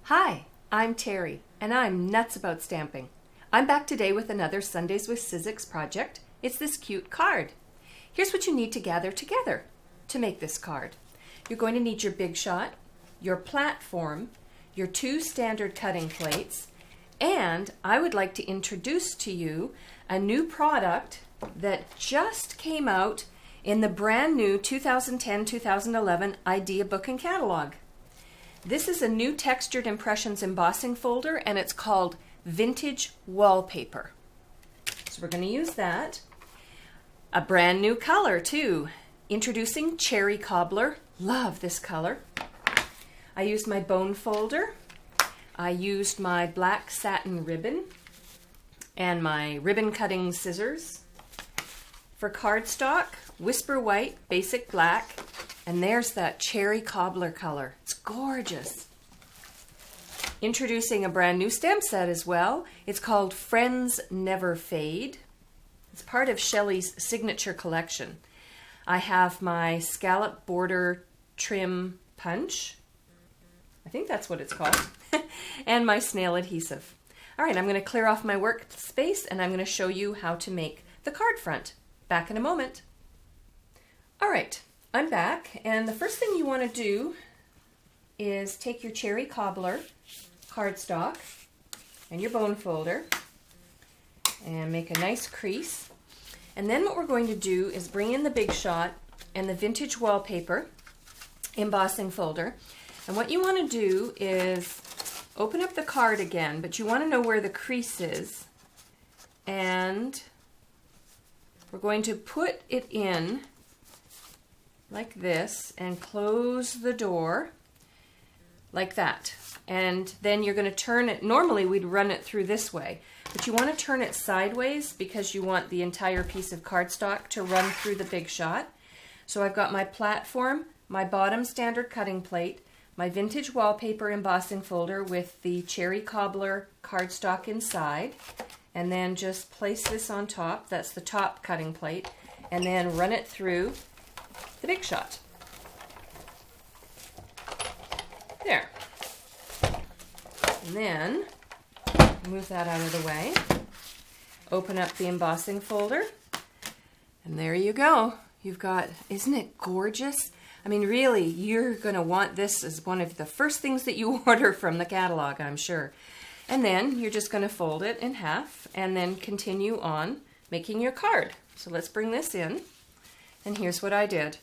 Hi, I'm Terry, and I'm nuts about stamping. I'm back today with another Sundays with Sizzix project. It's this cute card. Here's what you need to gather together to make this card. You're going to need your Big Shot, your platform, your 2 standard cutting plates, and I would like to introduce to you a new product that just came out in the brand new 2010-2011 Idea Book and Catalog. This is a new Textured Impressions embossing folder, and it's called Vintage Wallpaper. So we're going to use that. A brand new color too. Introducing Cherry Cobbler. Love this color. I used my bone folder. I used my black satin ribbon and my ribbon cutting scissors. For cardstock, Whisper White, Basic Black, and there's that Cherry Cobbler color. It's gorgeous. Introducing a brand new stamp set as well. It's called Friends Never Fade. It's part of Shelley's signature collection. I have my scallop border trim punch. I think that's what it's called. And my snail adhesive. All right, I'm going to clear off my workspace and I'm going to show you how to make the card front. Back in a moment. All right, I'm back, and the first thing you want to do is take your Cherry Cobbler cardstock and your bone folder and make a nice crease. And then what we're going to do is bring in the Big Shot and the Vintage Wallpaper embossing folder. And what you want to do is open up the card again, but you want to know where the crease is. And we're going to put it in like this and close the door like that. And then you're going to turn it. Normally we'd run it through this way, but you want to turn it sideways because you want the entire piece of cardstock to run through the Big Shot. So I've got my platform, my bottom standard cutting plate, my Vintage Wallpaper embossing folder with the Cherry Cobbler cardstock inside, and then just place this on top. That's the top cutting plate, and then run it through the Big Shot. There. And then move that out of the way. Open up the embossing folder, and there you go. You've got, isn't it gorgeous? I mean, really, you're going to want this as one of the first things that you order from the catalog, I'm sure. And then you're just going to fold it in half and then continue on making your card. So let's bring this in. And here's what I did.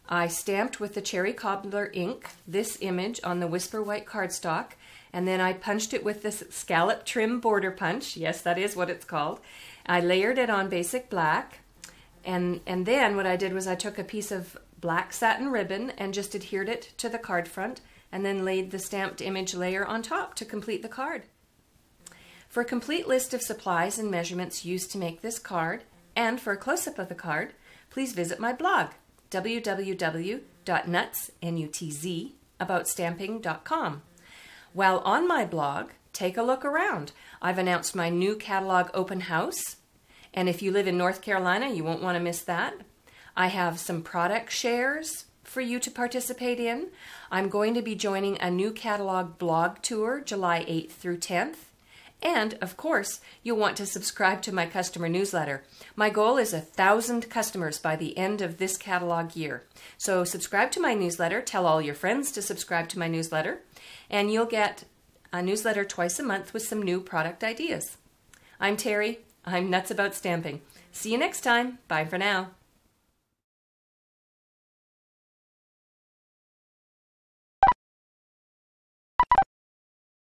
I stamped with the Cherry Cobbler ink this image on the Whisper White cardstock, and then I punched it with this scallop trim border punch. Yes, that is what it's called. I layered it on Basic Black, and then what I did was I took a piece of black satin ribbon and just adhered it to the card front, and then laid the stamped image layer on top to complete the card. For a complete list of supplies and measurements used to make this card, and for a close-up of the card, please visit my blog, www.nutsaboutstamping.com. While on my blog, take a look around. I've announced my new catalog open house, and if you live in North Carolina, you won't want to miss that. I have some product shares for you to participate in. I'm going to be joining a new catalog blog tour July 8th through 10th. And, of course, you'll want to subscribe to my customer newsletter. My goal is 1,000 customers by the end of this catalog year. So subscribe to my newsletter, tell all your friends to subscribe to my newsletter, and you'll get a newsletter twice a month with some new product ideas. I'm Terry. I'm nuts about stamping. See you next time. Bye for now.